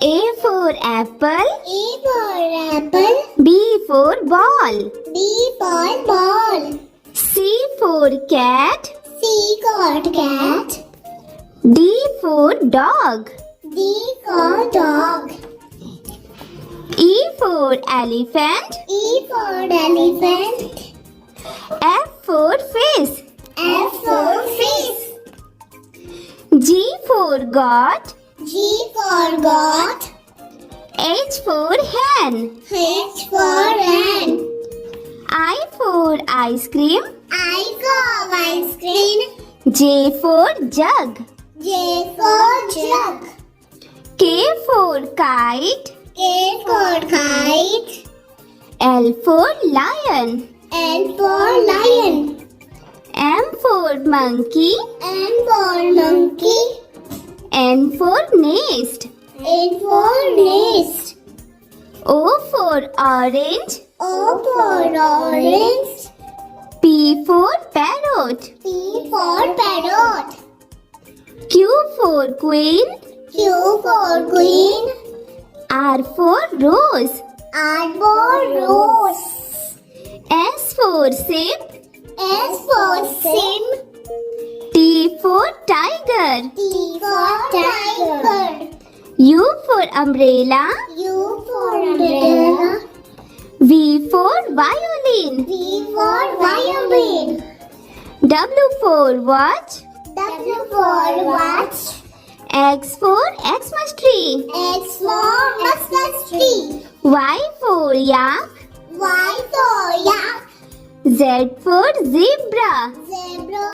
A for apple. A for apple. B for ball. B for ball. C for cat. C for cat. D for dog. D for dog. E for elephant. E for elephant. F for fish. F for fish. G for goat. G for goat. H for hen. H for hen. I for ice cream. I for ice cream. J for jug. J for jug. K for kite. K for kite. L for lion. L for lion. M for monkey. M for monkey. N for nest. N for nest. O for orange. O for orange. P for parrot. P for parrot. Q for queen. Q for queen. R for rose. R for rose. S for sheep. S for sim. T for tiger. T for tiger. U for umbrella. U for umbrella. V for violin. V for violin. W for watch. W for watch. X for Xmas tree. X for Xmas tree. Y for yak. Y for yak. Z for zebra. Zebra.